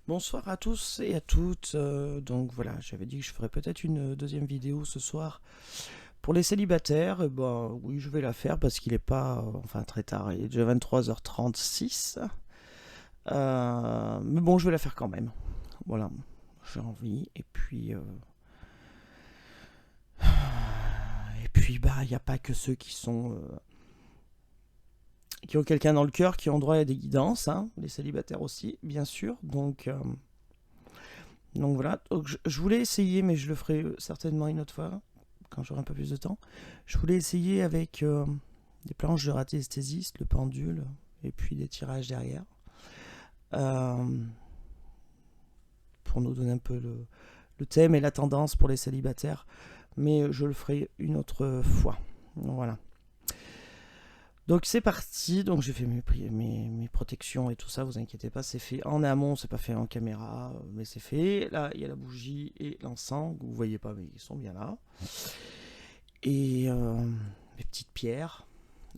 Bonsoir à tous et à toutes. Donc voilà, j'avais dit que je ferais peut-être une deuxième vidéo ce soir pour les célibataires. Et ben oui, je vais la faire parce qu'il est pas, enfin très tard, il est déjà 23h36. Mais bon, je vais la faire quand même. Voilà, j'ai envie. Et puis bah, il n'y a pas que ceux qui sont qui ont quelqu'un dans le cœur qui ont droit à des guidances, hein. Les célibataires aussi, bien sûr. Donc voilà, donc je voulais essayer, mais je le ferai certainement une autre fois, quand j'aurai un peu plus de temps. Je voulais essayer avec des planches de radiesthésiste, le pendule, et puis des tirages derrière, euh, pour nous donner un peu le thème et la tendance pour les célibataires. Mais je le ferai une autre fois. Voilà. Donc c'est parti, donc j'ai fait mes protections et tout ça, vous inquiétez pas, c'est fait en amont, c'est pas fait en caméra, mais c'est fait. Là, il y a la bougie et l'encens, que vous voyez pas, mais ils sont bien là. Et mes petites pierres,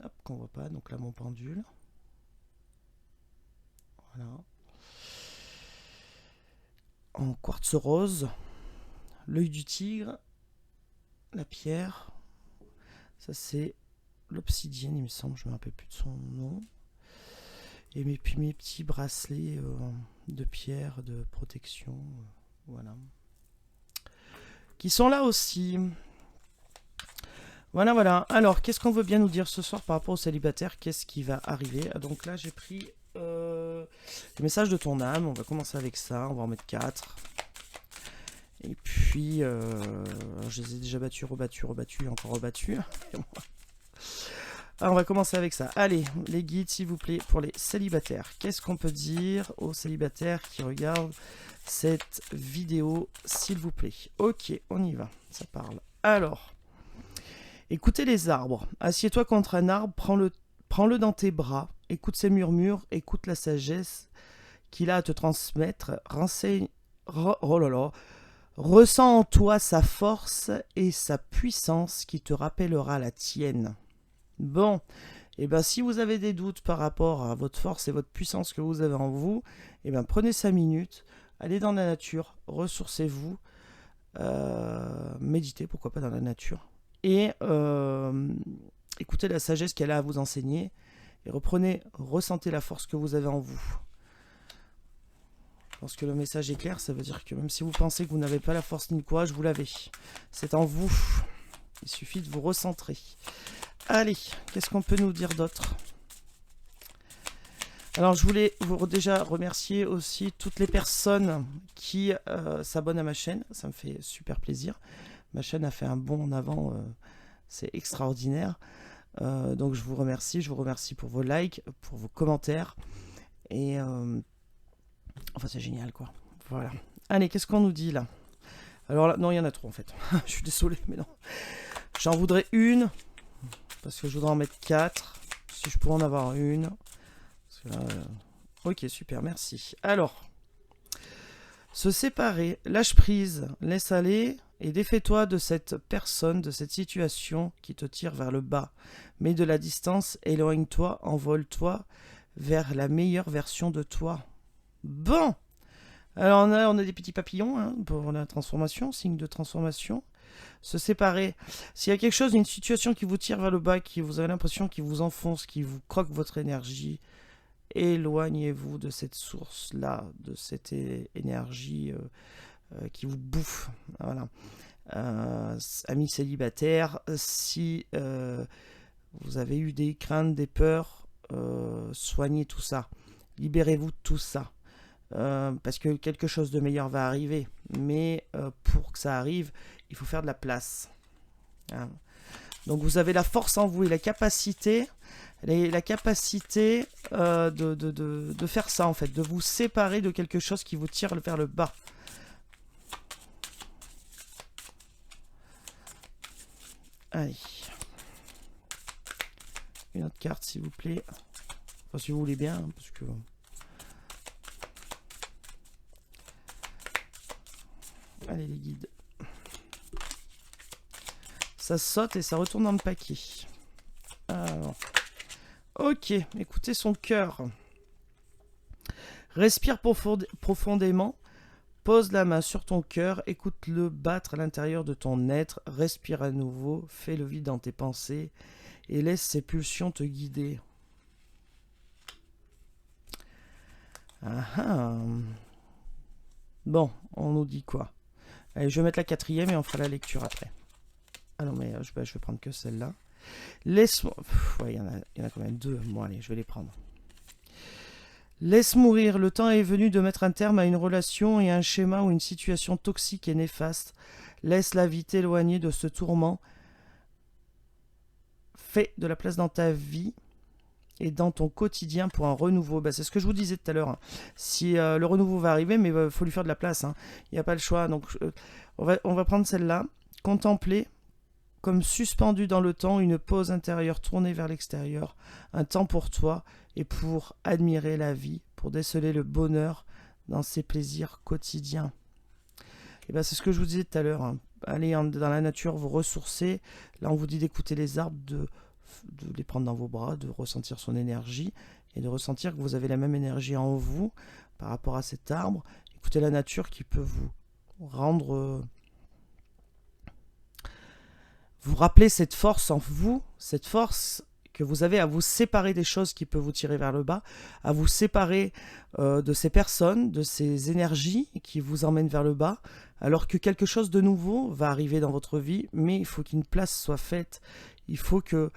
hop, qu'on voit pas, donc là mon pendule. Voilà. En quartz rose, l'œil du tigre, la pierre, ça c'est l'obsidienne, il me semble, je me rappelle plus de son nom. Et puis mes petits bracelets de pierre de protection, voilà, qui sont là aussi. Voilà, voilà. Alors, qu'est-ce qu'on veut bien nous dire ce soir par rapport aux célibataires? Qu'est-ce qui va arriver? Donc là, j'ai pris le message de ton âme. On va commencer avec ça. On va en mettre 4. Et puis, je les ai déjà battus, rebattus, rebattus, encore rebattus. Alors, on va commencer avec ça. Allez, les guides, s'il vous plaît, pour les célibataires. Qu'est-ce qu'on peut dire aux célibataires qui regardent cette vidéo, s'il vous plaît? Ok, on y va. Ça parle. Alors, écoutez les arbres. Assieds-toi contre un arbre, prends-le dans tes bras. Écoute ses murmures, écoute la sagesse qu'il a à te transmettre. Oh là là. Ressens en toi sa force et sa puissance qui te rappellera la tienne. Bon, et bien si vous avez des doutes par rapport à votre force et votre puissance que vous avez en vous, et bien prenez 5 minutes, allez dans la nature, ressourcez-vous, méditez, pourquoi pas dans la nature, et écoutez la sagesse qu'elle a à vous enseigner, et ressentez la force que vous avez en vous. Lorsque le message est clair, ça veut dire que même si vous pensez que vous n'avez pas la force ni le courage, vous l'avez. C'est en vous. Il suffit de vous recentrer. Allez, qu'est-ce qu'on peut nous dire d'autre? Alors, je voulais vous déjà remercier aussi toutes les personnes qui s'abonnent à ma chaîne. Ça me fait super plaisir. Ma chaîne a fait un bond en avant. C'est extraordinaire. Donc, je vous remercie pour vos likes, pour vos commentaires. Et enfin, c'est génial, quoi. Voilà. Allez, qu'est-ce qu'on nous dit là? Alors là, non, il y en a trop en fait. Je suis désolé, mais non. J'en voudrais une. Parce que je voudrais en mettre 4. Si je pourrais en avoir une. Parce que là, ok, super, merci. Alors, se séparer, lâche prise, laisse aller et défais-toi de cette personne, de cette situation qui te tire vers le bas. Mets de la distance, éloigne-toi, envole-toi vers la meilleure version de toi. Bon, alors on a des petits papillons, hein, pour la transformation, signe de transformation. Se séparer. S'il y a quelque chose, une situation qui vous tire vers le bas, qui vous avez l'impression qui vous enfonce, qui vous croque votre énergie, éloignez-vous de cette source-là, de cette énergie qui vous bouffe. Voilà. Amis célibataires, si vous avez eu des craintes, des peurs, soignez tout ça. Libérez-vous de tout ça. Parce que quelque chose de meilleur va arriver. Mais pour que ça arrive, il faut faire de la place. Hein. Donc vous avez la force en vous et la capacité, de faire ça en fait, de vous séparer de quelque chose qui vous tire vers le bas. Allez. Une autre carte s'il vous plaît. Enfin si vous voulez bien, hein, parce que... Allez les guides. Ça saute et ça retourne dans le paquet. Alors. Ok, écoutez son cœur. Respire profondément. Pose la main sur ton cœur. Écoute-le battre à l'intérieur de ton être. Respire à nouveau. Fais le vide dans tes pensées. Et laisse ces pulsions te guider. Ah ah. Bon, on nous dit quoi? Allez, je vais mettre la 4e et on fera la lecture après. Ah non, mais je vais prendre que celle-là. Laisse-moi... Ouais, il y en a quand même 2. Bon, allez, je vais les prendre. Laisse mourir. Le temps est venu de mettre un terme à une relation et à un schéma ou une situation toxique et néfaste. Laisse la vie t'éloigner de ce tourment. Fais de la place dans ta vie et dans ton quotidien pour un renouveau. C'est ce que je vous disais tout à l'heure. Hein. Si le renouveau va arriver, mais il faut lui faire de la place. Hein. Il n'y a pas le choix. Donc, on va prendre celle-là. Contempler, comme suspendu dans le temps, une pause intérieure tournée vers l'extérieur. Un temps pour toi et pour admirer la vie, pour déceler le bonheur dans ses plaisirs quotidiens. Et c'est ce que je vous disais tout à l'heure. Hein. Allez dans la nature, vous ressourcer. Là, on vous dit d'écouter les arbres, de les prendre dans vos bras, de ressentir son énergie et de ressentir que vous avez la même énergie en vous par rapport à cet arbre. Écoutez la nature qui peut vous rendre... vous rappeler cette force en vous, cette force que vous avez à vous séparer des choses qui peuvent vous tirer vers le bas, à vous séparer de ces personnes, de ces énergies qui vous emmènent vers le bas, alors que quelque chose de nouveau va arriver dans votre vie, mais il faut qu'une place soit faite. Il faut que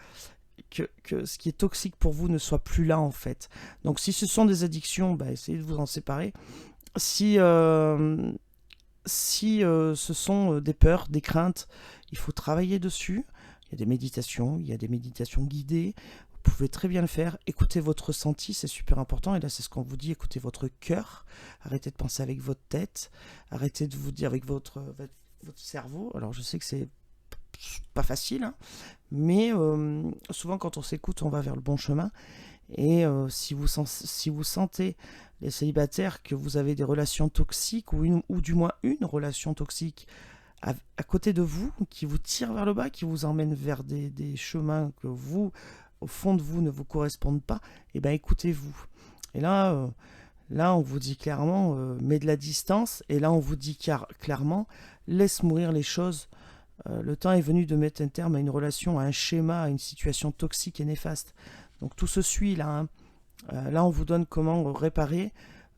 ce qui est toxique pour vous ne soit plus là en fait. Donc si ce sont des addictions, essayez de vous en séparer. Si ce sont des peurs, des craintes, il faut travailler dessus. Il y a des méditations guidées. Vous pouvez très bien le faire. Écoutez votre ressenti, c'est super important. Et là, c'est ce qu'on vous dit, écoutez votre cœur. Arrêtez de penser avec votre tête. Arrêtez de vous dire avec votre cerveau. Alors, je sais que c'est pas facile, hein, mais souvent, quand on s'écoute, on va vers le bon chemin. Et si vous sentez, les célibataires, que vous avez des relations toxiques, ou du moins une relation toxique à côté de vous, qui vous tire vers le bas, qui vous emmène vers des chemins que vous, au fond de vous, ne vous correspondent pas, écoutez-vous. Et là, on vous dit clairement, mets de la distance, et là, on vous dit clairement, laisse mourir les choses. Le temps est venu de mettre un terme à une relation, à un schéma, à une situation toxique et néfaste. Donc tout se suit là. Hein. Là, on vous donne comment réparer.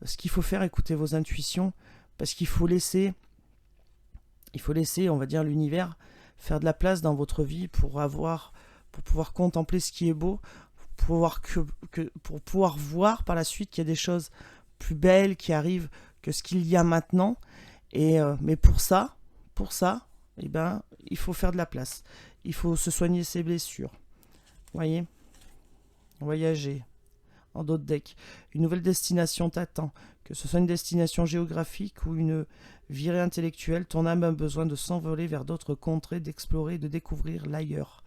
Ce qu'il faut faire, écouter vos intuitions, parce qu'il faut laisser, on va dire, l'univers faire de la place dans votre vie pour pouvoir contempler ce qui est beau, pour pouvoir voir par la suite qu'il y a des choses plus belles qui arrivent que ce qu'il y a maintenant. Mais pour ça, il faut faire de la place. Il faut se soigner ses blessures. Voyez, voyager en d'autres decks. Une nouvelle destination t'attend. Que ce soit une destination géographique ou une virée intellectuelle, ton âme a besoin de s'envoler vers d'autres contrées, d'explorer, de découvrir l'ailleurs.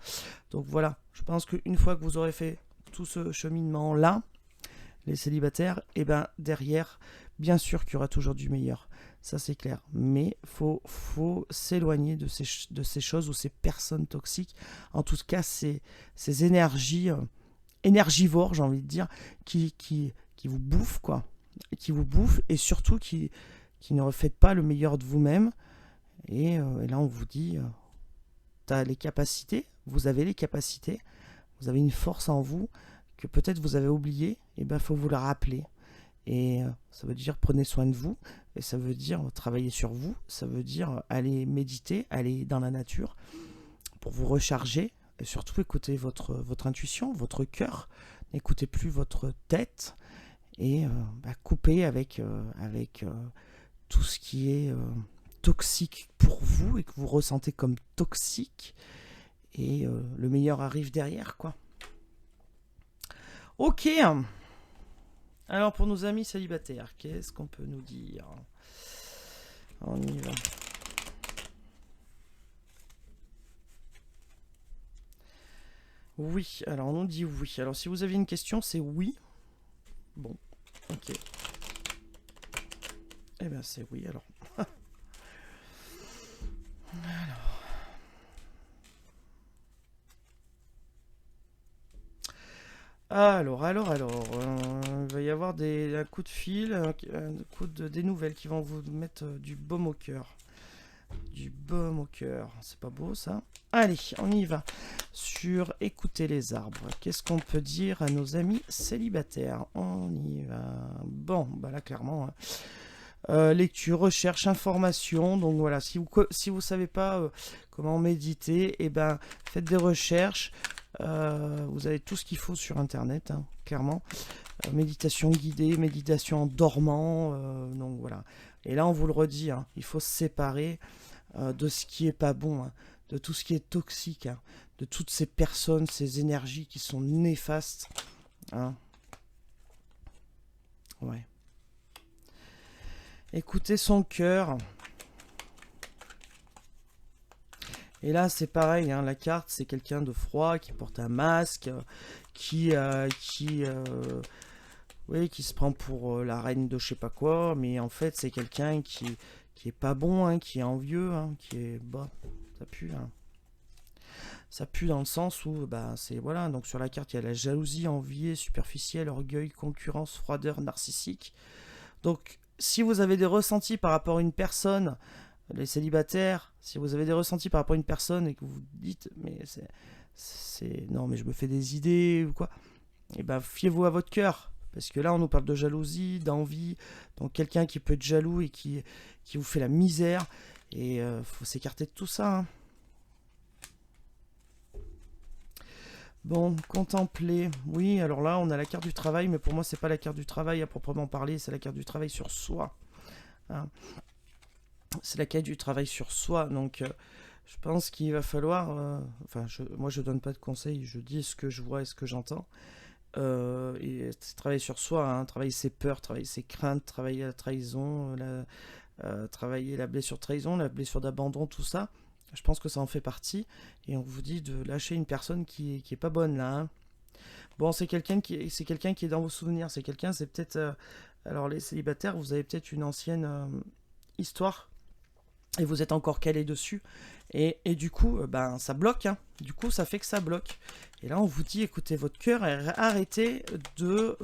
Donc voilà, je pense qu'une fois que vous aurez fait tout ce cheminement-là, les célibataires, derrière, bien sûr qu'il y aura toujours du meilleur. Ça, c'est clair. Mais faut s'éloigner de ces choses ou ces personnes toxiques. En tout cas, ces énergies énergivores, j'ai envie de dire, qui vous bouffent, quoi. Qui vous bouffent et surtout qui ne reflètent pas le meilleur de vous-même. Et là, on vous dit, t'as les capacités, vous avez les capacités, vous avez une force en vous que peut-être vous avez oublié, et faut vous la rappeler. Et ça veut dire prenez soin de vous, et ça veut dire travailler sur vous, ça veut dire aller méditer, aller dans la nature pour vous recharger, et surtout écouter votre intuition, votre cœur, n'écoutez plus votre tête, et couper avec tout ce qui est toxique pour vous et que vous ressentez comme toxique, et le meilleur arrive derrière, quoi. Ok. Alors pour nos amis célibataires, qu'est-ce qu'on peut nous dire? On y va. Oui, alors on nous dit oui. Alors si vous avez une question, c'est oui. Bon, ok. Eh bien c'est oui alors. Alors, il va va y avoir un coup de fil, des nouvelles qui vont vous mettre du baume au cœur. Du baume au cœur. C'est pas beau ça? Allez, on y va. Sur écouter les arbres. Qu'est-ce qu'on peut dire à nos amis célibataires? On y va. Bon, bah là clairement. Lecture, recherche, information. Donc voilà, si vous savez pas comment méditer, et ben faites des recherches. Vous avez tout ce qu'il faut sur internet, hein, clairement. Méditation guidée, méditation en dormant. Donc voilà. Et là, on vous le redit, hein, il faut se séparer de ce qui est pas bon, hein, de tout ce qui est toxique, hein, de toutes ces personnes, ces énergies qui sont néfastes. Hein. Ouais. Écoutez son cœur. Et là, c'est pareil, hein, la carte, c'est quelqu'un de froid qui porte un masque, qui se prend pour la reine de je sais pas quoi, mais en fait, c'est quelqu'un qui est pas bon, hein, qui est envieux, hein, qui est... Bah, ça pue, hein. Ça pue dans le sens où, bah, c'est... Voilà, donc sur la carte, il y a la jalousie, envie, superficielle, orgueil, concurrence, froideur, narcissique. Donc, si vous avez des ressentis par rapport à une personne... Les célibataires, si vous avez des ressentis par rapport à une personne et que vous dites, mais non, mais je me fais des idées ou quoi, et ben fiez-vous à votre cœur, parce que là on nous parle de jalousie, d'envie, donc quelqu'un qui peut être jaloux et qui vous fait la misère, et faut s'écarter de tout ça. Hein. Bon, contempler, oui, alors là on a la carte du travail, mais pour moi c'est pas la carte du travail à proprement parler, c'est la carte du travail sur soi. Hein. C'est la quête du travail sur soi, donc je pense qu'il va falloir, moi je donne pas de conseils, je dis ce que je vois et ce que j'entends, et travailler sur soi, hein, travailler ses peurs, travailler ses craintes, travailler la trahison, travailler la blessure de trahison, la blessure d'abandon, tout ça, je pense que ça en fait partie, et on vous dit de lâcher une personne qui est pas bonne là, hein. Bon, c'est quelqu'un qui est dans vos souvenirs, c'est peut-être, alors les célibataires, vous avez peut-être une ancienne histoire, et vous êtes encore calé dessus, et du coup ben ça bloque, hein. Du coup ça fait que ça bloque, et là on vous dit écoutez votre cœur et arrêtez de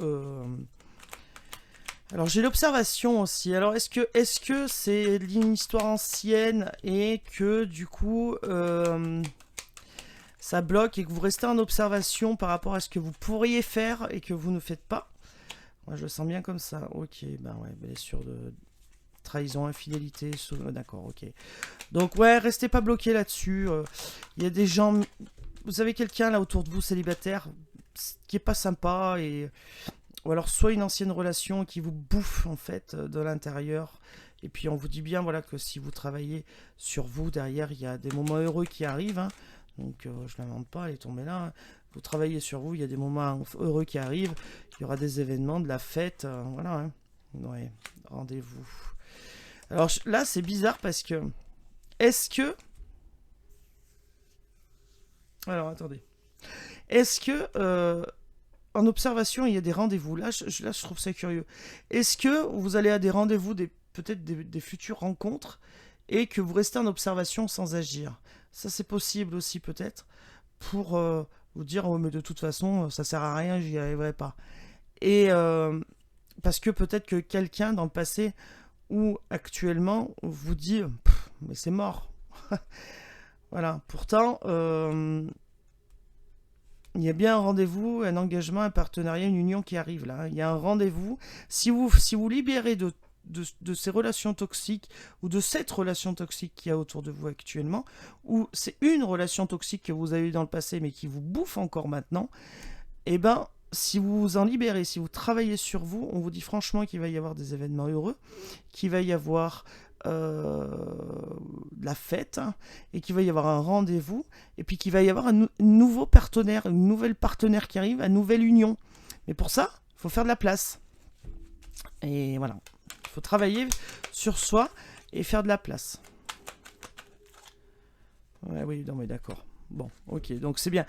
alors j'ai l'observation aussi, alors est-ce que c'est une histoire ancienne et que du coup ça bloque et que vous restez en observation par rapport à ce que vous pourriez faire et que vous ne faites pas? Moi je le sens bien comme ça. Ok, ben ouais, blessure de trahison, infidélité, d'accord, ok. Donc ouais, restez pas bloqué là-dessus. Il y a des gens, vous avez quelqu'un là autour de vous célibataire qui est pas sympa, ou alors soit une ancienne relation qui vous bouffe en fait de l'intérieur. Et puis on vous dit bien voilà que si vous travaillez sur vous derrière, il y a des moments heureux qui arrivent. Hein. Donc je l'invente pas, elle est tombée là. Hein. Vous travaillez sur vous, il y a des moments heureux qui arrivent. Il y aura des événements, de la fête, voilà. Hein. Ouais, rendez-vous. Alors là, c'est bizarre parce que... Est-ce que... Alors, attendez. Est-ce que... en observation, il y a des rendez-vous. Là, je trouve ça curieux. Est-ce que vous allez à des rendez-vous, peut-être des futures rencontres, et que vous restez en observation sans agir? Ça, c'est possible aussi, peut-être, pour vous dire, oh, mais de toute façon, ça sert à rien, j'y arriverai pas. Et parce que peut-être que quelqu'un, dans le passé... ou actuellement on vous dit mais c'est mort. Voilà, pourtant il y a bien un rendez-vous, un engagement, un partenariat, une union qui arrive là. Il y a un rendez-vous. Si vous libérez de ces relations toxiques ou de cette relation toxique qu'il y a autour de vous actuellement, ou c'est une relation toxique que vous avez eue dans le passé mais qui vous bouffe encore maintenant, et ben si vous vous en libérez, si vous travaillez sur vous, on vous dit franchement qu'il va y avoir des événements heureux, qu'il va y avoir de la fête, hein, et qu'il va y avoir un rendez-vous, et puis qu'il va y avoir un nouveau partenaire, une nouvelle partenaire qui arrive, une nouvelle union. Mais pour ça, il faut faire de la place. Et voilà, il faut travailler sur soi et faire de la place. Ouais, oui, non mais d'accord. Bon, ok, donc c'est bien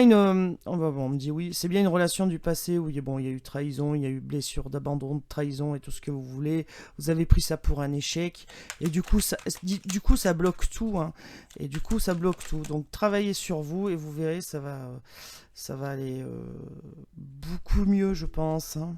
une... on me dit oui, c'est bien une relation du passé où il y a eu trahison, il y a eu blessure d'abandon, de trahison et tout ce que vous voulez. Vous avez pris ça pour un échec et du coup ça bloque tout, hein. Et du coup ça bloque tout. Donc travaillez sur vous et vous verrez, ça va aller beaucoup mieux, je pense. Hein.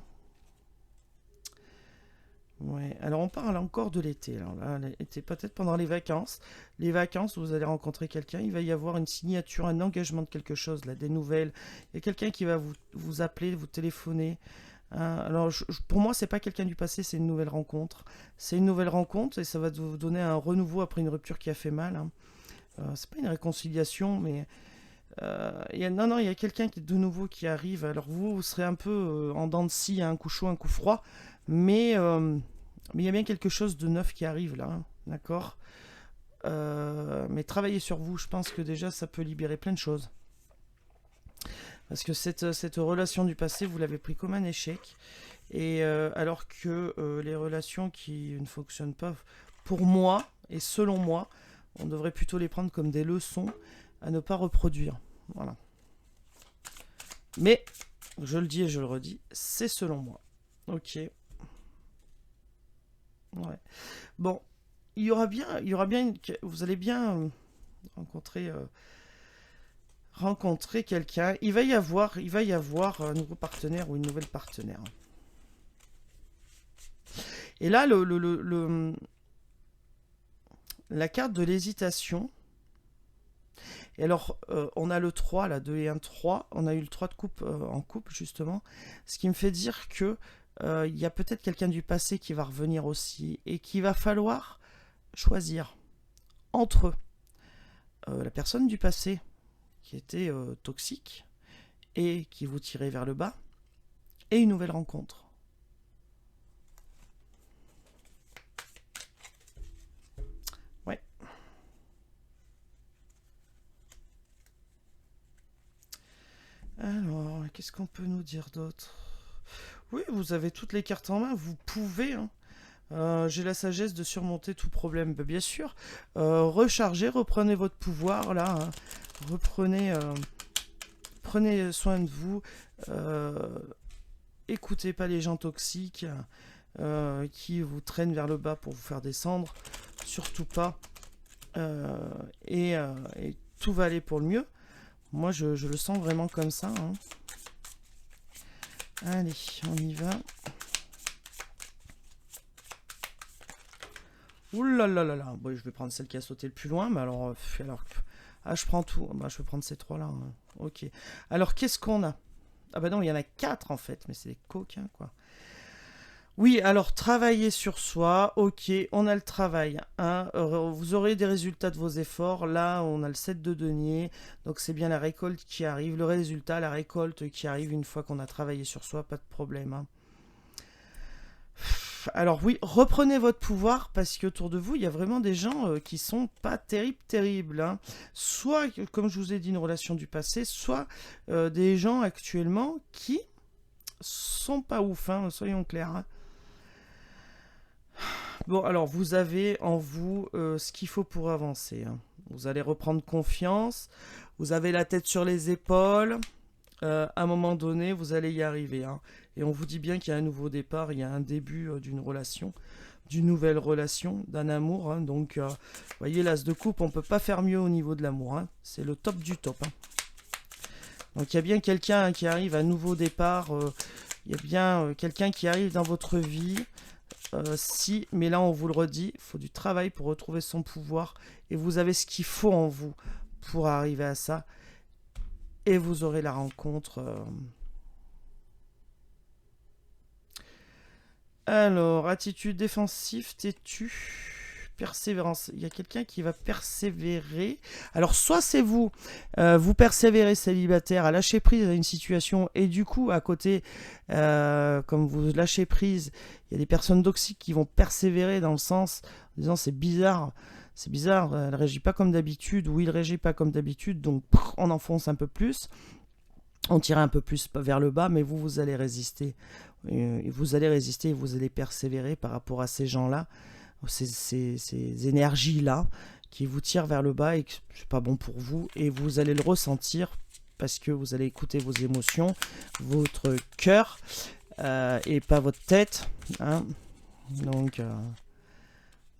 Ouais. Alors on parle encore de l'été. Alors là, l'été, peut-être pendant les vacances. Les vacances, vous allez rencontrer quelqu'un. Il va y avoir une signature, un engagement de quelque chose, là, des nouvelles. Il y a quelqu'un qui va vous appeler, vous téléphoner. Hein. Alors pour moi, c'est pas quelqu'un du passé, c'est une nouvelle rencontre. C'est une nouvelle rencontre et ça va vous donner un renouveau après une rupture qui a fait mal. Hein. C'est pas une réconciliation, mais non, non, il y a quelqu'un qui de nouveau qui arrive. Alors vous serez un peu en dents de scie, hein, un coup chaud, un coup froid, mais il y a bien quelque chose de neuf qui arrive là, hein, d'accord. Mais travaillez sur vous, je pense que déjà ça peut libérer plein de choses. Parce que cette relation du passé, vous l'avez pris comme un échec. Et alors que les relations qui ne fonctionnent pas, pour moi, et selon moi, on devrait plutôt les prendre comme des leçons à ne pas reproduire. Voilà. Mais, je le dis et je le redis, c'est selon moi. Ok. Ouais. Bon, vous allez bien rencontrer, rencontrer quelqu'un. Il va y avoir un nouveau partenaire ou une nouvelle partenaire. Et là, la carte de l'hésitation. Et alors, on a le 3, la 2 et 1, 3. On a eu le 3 de coupe en coupe, justement. Ce qui me fait dire que il y a peut-être quelqu'un du passé qui va revenir aussi. Et qu'il va falloir choisir entre eux. La personne du passé qui était toxique et qui vous tirait vers le bas. Et une nouvelle rencontre. Ouais. Alors, qu'est-ce qu'on peut nous dire d'autre? Oui, vous avez toutes les cartes en main, vous pouvez. Hein. J'ai la sagesse de surmonter tout problème, bien sûr. Rechargez, reprenez votre pouvoir là. Hein. Reprenez, prenez soin de vous. Écoutez pas les gens toxiques qui vous traînent vers le bas pour vous faire descendre. Surtout pas. Et tout va aller pour le mieux. Moi, je le sens vraiment comme ça. Hein. Allez, on y va. Ouh là là là là. Bon, je vais prendre celle qui a sauté le plus loin. Mais alors, je prends tout. Bah, je vais prendre ces trois-là. Hein. Ok. Alors, qu'est-ce qu'on a? Ah bah non, il y en a quatre en fait. Mais c'est des coquins, quoi. Oui, alors travailler sur soi, ok, on a le travail. Hein, vous aurez des résultats de vos efforts. Là, on a le 7 de denier, donc c'est bien la récolte qui arrive. Le résultat, la récolte qui arrive une fois qu'on a travaillé sur soi, pas de problème. Hein. Alors oui, reprenez votre pouvoir parce qu'autour de vous, il y a vraiment des gens qui sont pas terribles. Hein. Soit, comme je vous ai dit, une relation du passé, soit des gens actuellement qui sont pas ouf, hein, soyons clairs. Hein. Bon, alors vous avez en vous ce qu'il faut pour avancer. Hein. Vous allez reprendre confiance. Vous avez la tête sur les épaules. À un moment donné, vous allez y arriver. Hein. Et on vous dit bien qu'il y a un nouveau départ, il y a un début d'une relation, d'une nouvelle relation, d'un amour. Hein. Donc, vous voyez, l'as de coupe, on ne peut pas faire mieux au niveau de l'amour. Hein. C'est le top du top. Hein. Donc, il y a bien quelqu'un qui arrive, un nouveau départ. Il y a bien quelqu'un qui arrive dans votre vie. Mais là on vous le redit, il faut du travail pour retrouver son pouvoir et vous avez ce qu'il faut en vous pour arriver à ça et vous aurez la rencontre. Alors, attitude défensive, têtu, persévérance. Il y a quelqu'un qui va persévérer. Alors, soit c'est vous, vous persévérez célibataire à lâcher prise à une situation et du coup, à côté, comme vous lâchez prise, il y a des personnes toxiques qui vont persévérer dans le sens en disant c'est bizarre, elle réagit pas comme d'habitude ou il réagit pas comme d'habitude, donc on enfonce un peu plus, on tire un peu plus vers le bas, mais vous allez résister. Vous allez résister et vous allez persévérer par rapport à ces gens-là, ces énergies-là qui vous tirent vers le bas et que c'est pas bon pour vous et vous allez le ressentir parce que vous allez écouter vos émotions, votre cœur et pas votre tête. Hein. Donc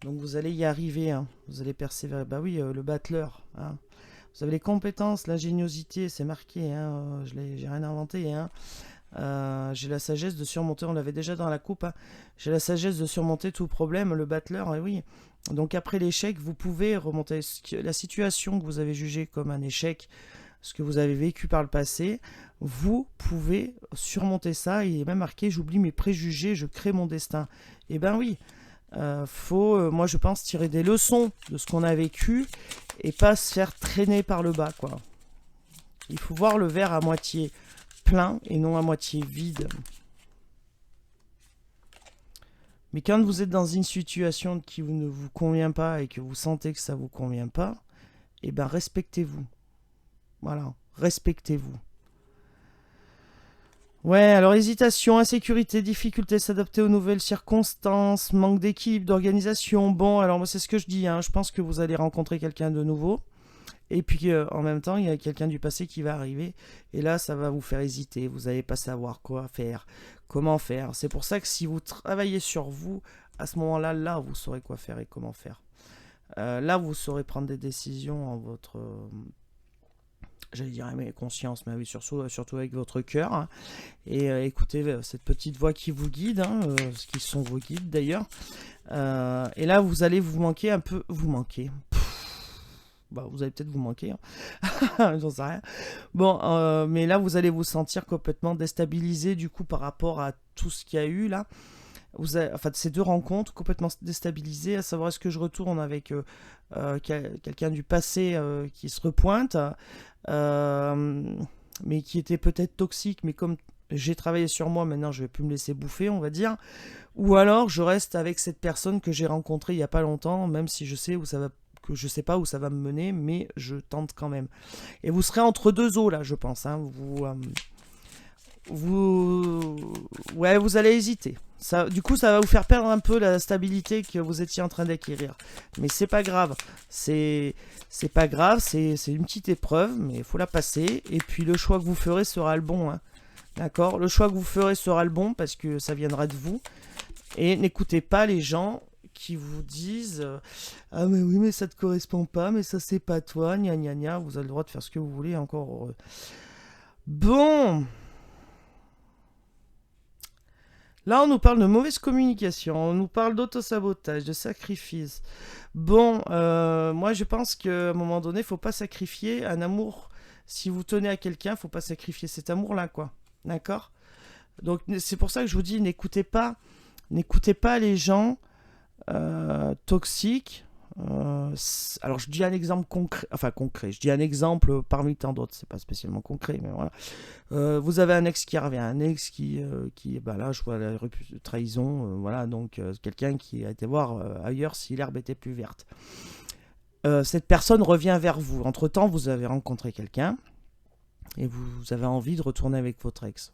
vous allez y arriver, hein. Vous allez persévérer. Bah oui, le battleur. Hein. Vous avez les compétences, l'ingéniosité, c'est marqué. Hein. J'ai rien inventé. Hein. J'ai la sagesse de surmonter, on l'avait déjà dans la coupe, hein. J'ai la sagesse de surmonter tout problème, le battleur, et oui. Donc après l'échec, vous pouvez remonter la situation que vous avez jugée comme un échec, ce que vous avez vécu par le passé, vous pouvez surmonter ça. Il est même marqué, j'oublie mes préjugés, je crée mon destin. Eh ben oui, faut, moi je pense, tirer des leçons de ce qu'on a vécu et pas se faire traîner par le bas, quoi. Il faut voir le verre à moitié plein et non à moitié vide. Mais quand vous êtes dans une situation qui ne vous convient pas et que vous sentez que ça ne vous convient pas, eh ben respectez-vous. Voilà, respectez-vous. Ouais, alors hésitation, insécurité, difficulté à s'adapter aux nouvelles circonstances, manque d'équipe, d'organisation. Bon, alors moi c'est ce que je dis, hein. Je pense que vous allez rencontrer quelqu'un de nouveau. Et puis en même temps, il y a quelqu'un du passé qui va arriver. Et là, ça va vous faire hésiter. Vous n'allez pas savoir quoi faire, comment faire. C'est pour ça que si vous travaillez sur vous, à ce moment-là, là, vous saurez quoi faire et comment faire. Là, vous saurez prendre des décisions en votre... j'allais dire mais conscience, mais oui, surtout avec votre cœur. Hein. Et écoutez cette petite voix qui vous guide, hein, ce qui sont vos guides d'ailleurs. Et là, vous allez vous manquer un peu... Vous manquer... Bah, vous allez peut-être vous manquer, hein. J'en sais rien. Bon, mais là, vous allez vous sentir complètement déstabilisé du coup par rapport à tout ce qu'il y a eu là. Enfin, ces deux rencontres complètement déstabilisées, à savoir est-ce que je retourne avec quelqu'un du passé qui se repointe, mais qui était peut-être toxique, mais comme j'ai travaillé sur moi, maintenant je vais plus me laisser bouffer, on va dire. Ou alors je reste avec cette personne que j'ai rencontrée il y a pas longtemps, même si je sais où ça va, que je sais pas où ça va me mener, mais je tente quand même. Et vous serez entre deux eaux là, je pense. Hein. Ouais, vous allez hésiter. Ça, du coup, ça va vous faire perdre un peu la stabilité que vous étiez en train d'acquérir. Mais c'est pas grave. C'est pas grave. C'est une petite épreuve, mais il faut la passer. Et puis le choix que vous ferez sera le bon. Hein. D'accord. Le choix que vous ferez sera le bon parce que ça viendra de vous. Et n'écoutez pas les gens qui vous disent ah mais oui mais ça te correspond pas, mais ça c'est pas toi, gna gna gna. Vous avez le droit de faire ce que vous voulez, encore heureux. Bon. Là, on nous parle de mauvaise communication, on nous parle d'autosabotage, de sacrifice. Bon, moi je pense qu'à un moment donné, il ne faut pas sacrifier un amour. Si vous tenez à quelqu'un, il ne faut pas sacrifier cet amour-là, quoi. D'accord? Donc c'est pour ça que je vous dis, n'écoutez pas les gens toxiques. Alors je dis un exemple concret, je dis un exemple parmi tant d'autres, c'est pas spécialement concret, mais voilà. Vous avez un ex qui revient, un ex qui bah là je vois la trahison, voilà, donc quelqu'un qui a été voir ailleurs si l'herbe était plus verte. Cette personne revient vers vous. Entre-temps, vous avez rencontré quelqu'un et vous avez envie de retourner avec votre ex.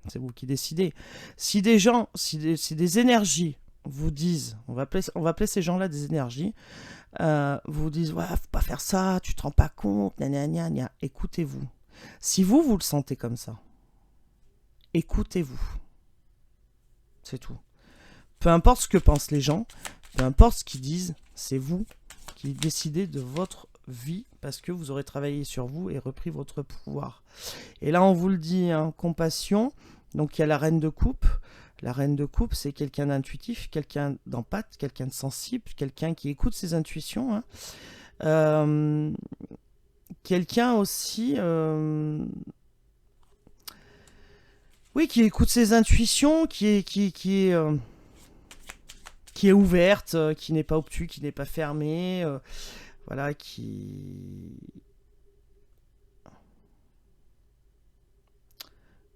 C'est vous qui décidez. Si des énergies vous disent, on va appeler ces gens-là des énergies, vous disent ouais, faut pas faire ça, tu te rends pas compte, gna gna gna gna. Écoutez-vous. Si vous le sentez comme ça, écoutez-vous. C'est tout. Peu importe ce que pensent les gens, peu importe ce qu'ils disent, c'est vous qui décidez de votre vie parce que vous aurez travaillé sur vous et repris votre pouvoir. Et là, on vous le dit, hein, compassion. Donc, il y a la reine de coupe. La reine de coupe, c'est quelqu'un d'intuitif, quelqu'un d'empathe, quelqu'un de sensible, quelqu'un qui écoute ses intuitions. Hein. Quelqu'un aussi... oui, qui écoute ses intuitions, qui est ouverte, qui n'est pas obtus, qui n'est pas fermée, voilà, qui...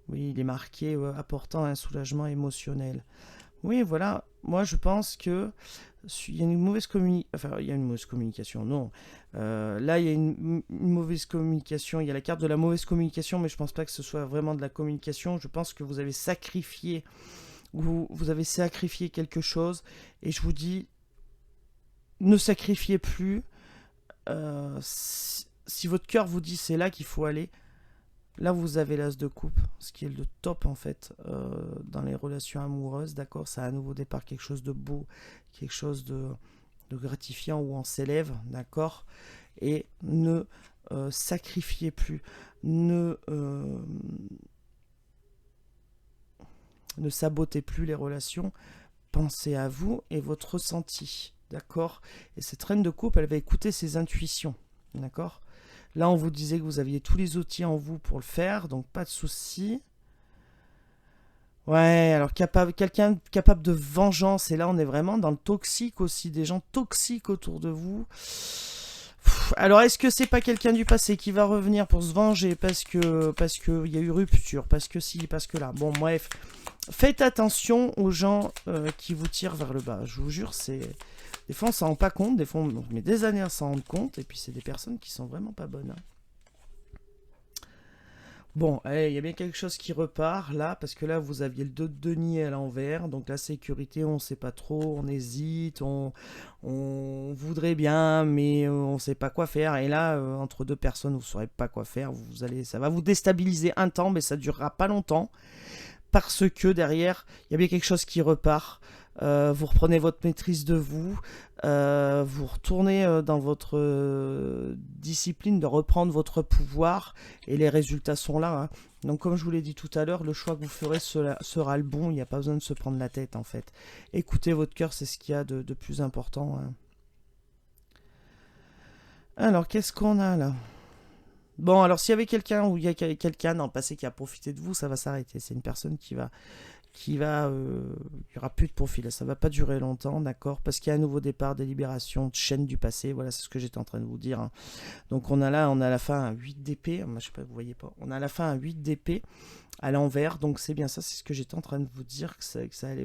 Oui, il est marqué apportant un soulagement émotionnel. Oui, voilà, moi je pense que il y a une mauvaise communication, non. Là, il y a une mauvaise communication, il y a la carte de la mauvaise communication, mais je pense pas que ce soit vraiment de la communication. Je pense que vous avez sacrifié quelque chose, et je vous dis, ne sacrifiez plus. Si votre cœur vous dit c'est là qu'il faut aller, là vous avez l'as de coupe, ce qui est le top en fait dans les relations amoureuses, d'accord. C'est à nouveau départ, quelque chose de beau, quelque chose de gratifiant où on s'élève, d'accord. Et ne sacrifiez plus, ne Ne sabotez plus les relations. Pensez à vous et votre ressenti. D'accord? Et cette reine de coupe, elle va écouter ses intuitions. D'accord? Là, on vous disait que vous aviez tous les outils en vous pour le faire, donc pas de souci. Ouais, alors quelqu'un capable de vengeance, et là on est vraiment dans le toxique aussi, des gens toxiques autour de vous. Alors est-ce que c'est pas quelqu'un du passé qui va revenir pour se venger parce que il y a eu rupture, parce que si, parce que là. Bon bref, faites attention aux gens qui vous tirent vers le bas. Je vous jure, c'est des fois on s'en rend pas compte, des fois on met des années à s'en rendre compte, et puis c'est des personnes qui sont vraiment pas bonnes. Hein. Bon, allez, il y a bien quelque chose qui repart là, parce que là vous aviez le 2 de denier à l'envers, donc la sécurité on sait pas trop, on hésite, on voudrait bien, mais on sait pas quoi faire, et là entre deux personnes vous saurez pas quoi faire, ça va vous déstabiliser un temps, mais ça durera pas longtemps, parce que derrière il y a bien quelque chose qui repart. Vous reprenez votre maîtrise de vous, vous retournez dans votre discipline de reprendre votre pouvoir, et les résultats sont là. Hein. Donc comme je vous l'ai dit tout à l'heure, le choix que vous ferez sera le bon, il n'y a pas besoin de se prendre la tête en fait. Écoutez votre cœur, c'est ce qu'il y a de plus important. Hein. Alors qu'est-ce qu'on a là? Bon, alors s'il y avait quelqu'un ou il y a quelqu'un dans le passé qui a profité de vous, ça va s'arrêter. C'est une personne qui va, il y aura plus de profil, ça va pas durer longtemps, d'accord, parce qu'il y a un nouveau départ, des libérations, de chaînes du passé, voilà, c'est ce que j'étais en train de vous dire. Hein. Donc on a à la fin un 8 d'épée, je sais pas, vous voyez pas, on a à la fin un 8 d'épée à l'envers, donc c'est bien ça, c'est ce que j'étais en train de vous dire,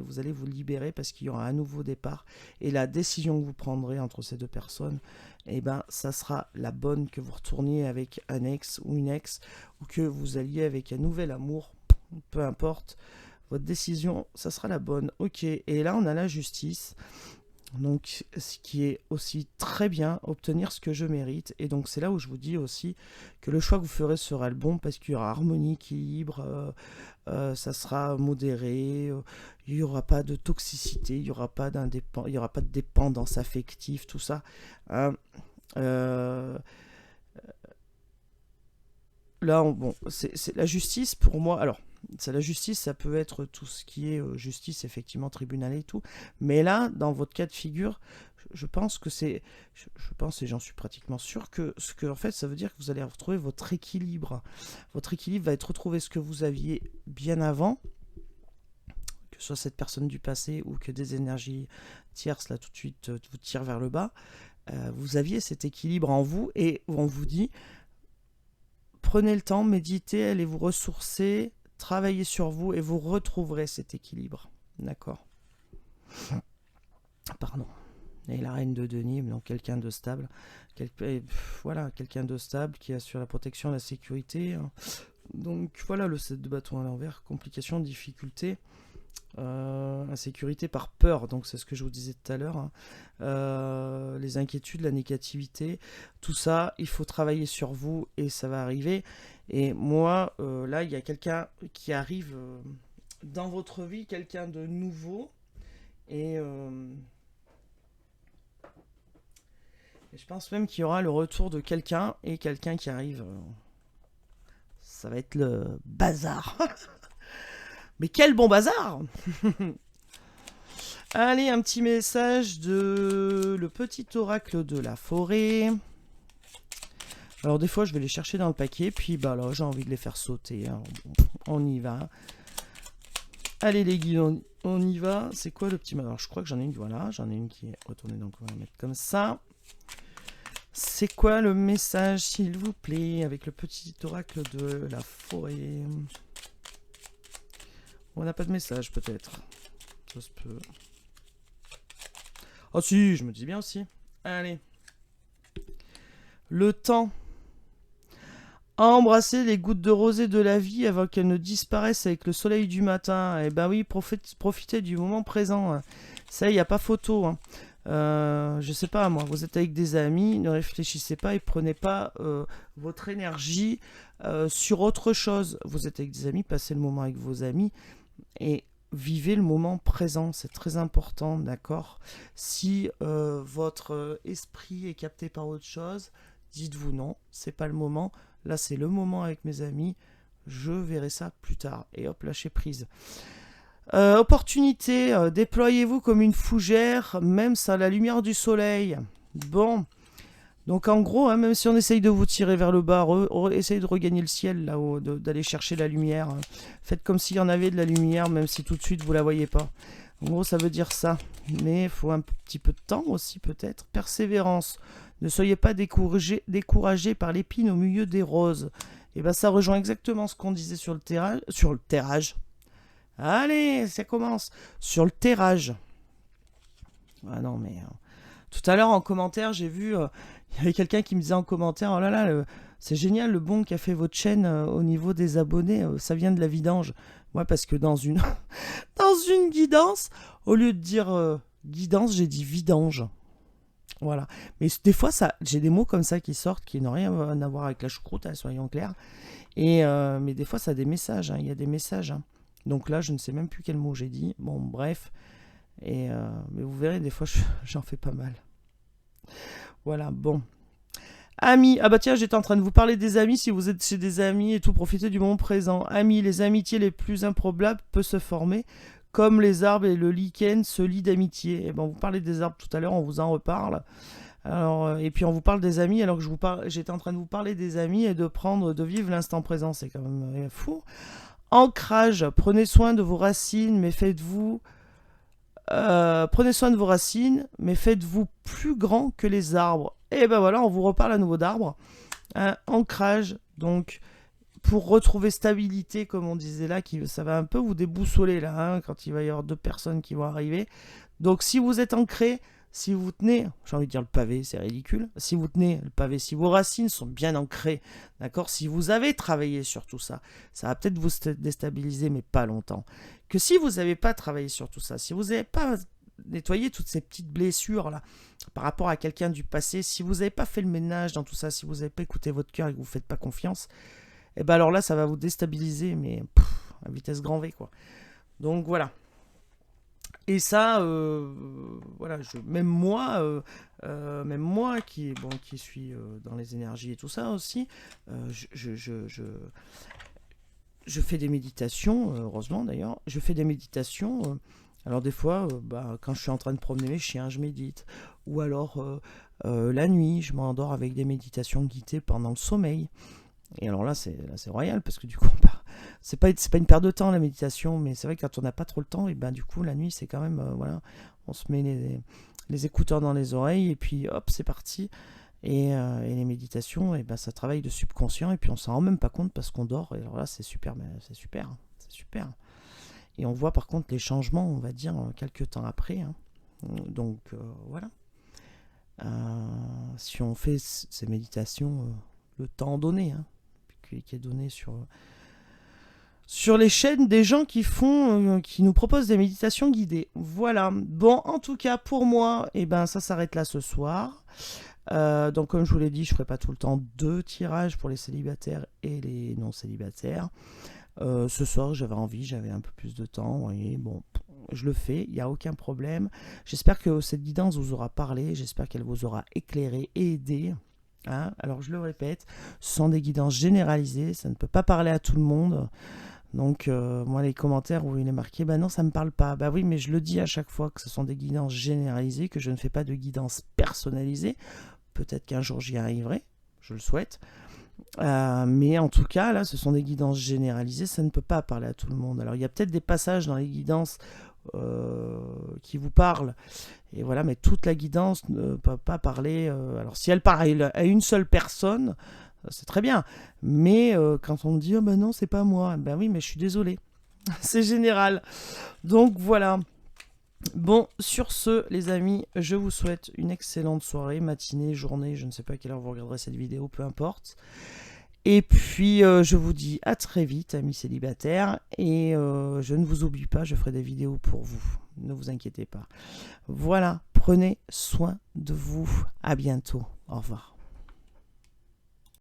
vous allez vous libérer parce qu'il y aura un nouveau départ, et la décision que vous prendrez entre ces deux personnes, eh ben, ça sera la bonne, que vous retourniez avec un ex ou une ex, ou que vous alliez avec un nouvel amour, peu importe. Votre décision, ça sera la bonne. Ok, et là on a la justice. Donc, ce qui est aussi très bien, obtenir ce que je mérite. Et donc, c'est là où je vous dis aussi que le choix que vous ferez sera le bon, parce qu'il y aura harmonie, équilibre, ça sera modéré, il n'y aura pas de toxicité, il n'y aura pas il y aura pas de dépendance affective, tout ça. Hein. Euh, Là, bon, c'est la justice pour moi. Alors, c'est la justice, ça peut être tout ce qui est justice, effectivement, tribunal et tout. Mais là, dans votre cas de figure, je pense que je pense et j'en suis pratiquement sûr en fait, ça veut dire que vous allez retrouver votre équilibre. Votre équilibre va être retrouvé ce que vous aviez bien avant, que ce soit cette personne du passé ou que des énergies tierces là tout de suite vous tirent vers le bas. Vous aviez cet équilibre en vous et on vous dit prenez le temps, méditez, allez vous ressourcer, travaillez sur vous et vous retrouverez cet équilibre. D'accord. Pardon. Et la reine de Denis, donc quelqu'un de stable. Voilà, quelqu'un de stable qui assure la protection, la sécurité. Hein. Donc voilà, le 7 de bâton à l'envers, complications, difficultés. Insécurité par peur, donc c'est ce que je vous disais tout à l'heure. Hein. Les inquiétudes, la négativité, tout ça, il faut travailler sur vous et ça va arriver. Et moi, là, il y a quelqu'un qui arrive dans votre vie, quelqu'un de nouveau. Et je pense même qu'il y aura le retour de quelqu'un et quelqu'un qui arrive. Ça va être le bazar. Mais quel bon bazar! Allez, un petit message de le petit oracle de la forêt. Alors des fois, je vais les chercher dans le paquet, puis bah là, j'ai envie de les faire sauter. Hein. On y va. Allez les guides, on y va. C'est quoi le petit... Alors je crois que j'en ai une, voilà. J'en ai une qui est retournée, donc on va la mettre comme ça. C'est quoi le message, s'il vous plaît, avec le petit oracle de la forêt? On n'a pas de message, peut-être. Ça se peut. Oh si, je me dis bien aussi. Allez. Le temps. Embrasser les gouttes de rosée de la vie avant qu'elles ne disparaissent avec le soleil du matin. Eh ben oui, profitez du moment présent. Ça, il n'y a pas photo. Hein. Je sais pas, moi, vous êtes avec des amis, ne réfléchissez pas et prenez pas votre énergie sur autre chose. Vous êtes avec des amis, passez le moment avec vos amis et vivez le moment présent, c'est très important, d'accord? Si votre esprit est capté par autre chose, dites-vous non, c'est pas le moment. Là, c'est le moment avec mes amis, je verrai ça plus tard. Et hop, lâchez prise. Opportunité, déployez-vous comme une fougère, même à la lumière du soleil. Bon, donc en gros, hein, même si on essaye de vous tirer vers le bas, essayez de regagner le ciel là-haut, d'aller chercher la lumière. Faites comme s'il y en avait de la lumière, même si tout de suite vous la voyez pas. En gros, ça veut dire ça. Mais il faut un petit peu de temps aussi peut-être. Persévérance. Ne soyez pas découragé par l'épine au milieu des roses. Et ben ça rejoint exactement ce qu'on disait sur le terrage. Sur le terrage. Allez, ça commence. Sur le terrage. Ah non, mais... tout à l'heure, en commentaire, j'ai vu... il y avait quelqu'un qui me disait en commentaire, oh là là, c'est génial le bon qui a fait votre chaîne au niveau des abonnés, ça vient de la vidange. Ouais, parce que dans une, dans une guidance, au lieu de dire guidance, j'ai dit vidange. Voilà. Mais des fois, j'ai des mots comme ça qui sortent qui n'ont rien à voir avec la choucroute, hein, soyons clairs. Mais des fois, ça a des messages. Il y a des messages. Hein. Donc là, je ne sais même plus quel mot j'ai dit. Bon, bref. Mais vous verrez, des fois, j'en fais pas mal. Voilà, bon. Amis, ah bah tiens, j'étais en train de vous parler des amis. Si vous êtes chez des amis et tout, profitez du moment présent. Amis, les amitiés les plus improbables peuvent se former, comme les arbres et le lichen se lient d'amitié. Et ben, on vous parlait des arbres tout à l'heure, on vous en reparle. Alors, et puis on vous parle des amis, alors que j'étais en train de vous parler des amis et de vivre l'instant présent. C'est quand même fou. Ancrage, prenez soin de vos racines, mais prenez soin de vos racines, mais faites-vous plus grand que les arbres. Et ben voilà, on vous reparle à nouveau d'arbres. Ancrage, donc pour retrouver stabilité, comme on disait là, ça va un peu vous déboussoler là, hein, quand il va y avoir 2 personnes qui vont arriver. Donc si vous êtes ancré, si vous tenez, j'ai envie de dire le pavé, c'est ridicule, si vous tenez le pavé, si vos racines sont bien ancrées, d'accord, si vous avez travaillé sur tout ça, ça va peut-être vous déstabiliser, mais pas longtemps. Que si vous n'avez pas travaillé sur tout ça, si vous n'avez pas nettoyé toutes ces petites blessures là, par rapport à quelqu'un du passé, si vous n'avez pas fait le ménage dans tout ça, si vous n'avez pas écouté votre cœur et que vous ne faites pas confiance, et ben alors là, ça va vous déstabiliser, mais à vitesse grand V, quoi. Donc voilà. Et ça, voilà, même moi qui suis dans les énergies et tout ça aussi, je fais des méditations, heureusement d'ailleurs, je fais des méditations. Alors des fois, quand je suis en train de promener mes chiens, je médite. Ou alors la nuit, je m'endors avec des méditations guidées pendant le sommeil. Et alors là, c'est royal parce que du coup, c'est pas une perte de temps la méditation, mais c'est vrai que quand on n'a pas trop le temps, et ben du coup, la nuit, c'est quand même, voilà, on se met les écouteurs dans les oreilles et puis hop, c'est parti. Et les méditations, et ben ça travaille de subconscient et puis on s'en rend même pas compte parce qu'on dort. Et alors là, c'est super, c'est super, c'est super. Et on voit par contre les changements, on va dire, quelques temps après. Hein. Donc voilà. Si on fait ces méditations, le temps donné, hein, qui est donné sur les chaînes des gens qui nous proposent des méditations guidées. Voilà. Bon, en tout cas, pour moi, et ben ça s'arrête là ce soir. Donc comme je vous l'ai dit, je ne ferai pas tout le temps 2 tirages pour les célibataires et les non célibataires. Ce soir, j'avais un peu plus de temps. Vous voyez, bon, je le fais, il n'y a aucun problème. J'espère que cette guidance vous aura parlé, j'espère qu'elle vous aura éclairé et aidé. Hein. Alors je le répète, ce sont des guidances généralisées, ça ne peut pas parler à tout le monde. Donc moi les commentaires où il est marqué, bah non ça me parle pas. Bah oui, mais je le dis à chaque fois que ce sont des guidances généralisées, que je ne fais pas de guidance personnalisée. Peut-être qu'un jour j'y arriverai, je le souhaite. Mais en tout cas, là, ce sont des guidances généralisées, ça ne peut pas parler à tout le monde. Alors, il y a peut-être des passages dans les guidances qui vous parlent, et voilà, mais toute la guidance ne peut pas parler. Alors, si elle parle à une seule personne, c'est très bien. Mais quand on me dit, oh, ben non, c'est pas moi, ben oui, mais je suis désolé. C'est général. Donc, voilà. Bon, sur ce, les amis, je vous souhaite une excellente soirée, matinée, journée, je ne sais pas à quelle heure vous regarderez cette vidéo, peu importe. Et puis, je vous dis à très vite, amis célibataires, et je ne vous oublie pas, je ferai des vidéos pour vous, ne vous inquiétez pas. Voilà, prenez soin de vous, à bientôt, au revoir.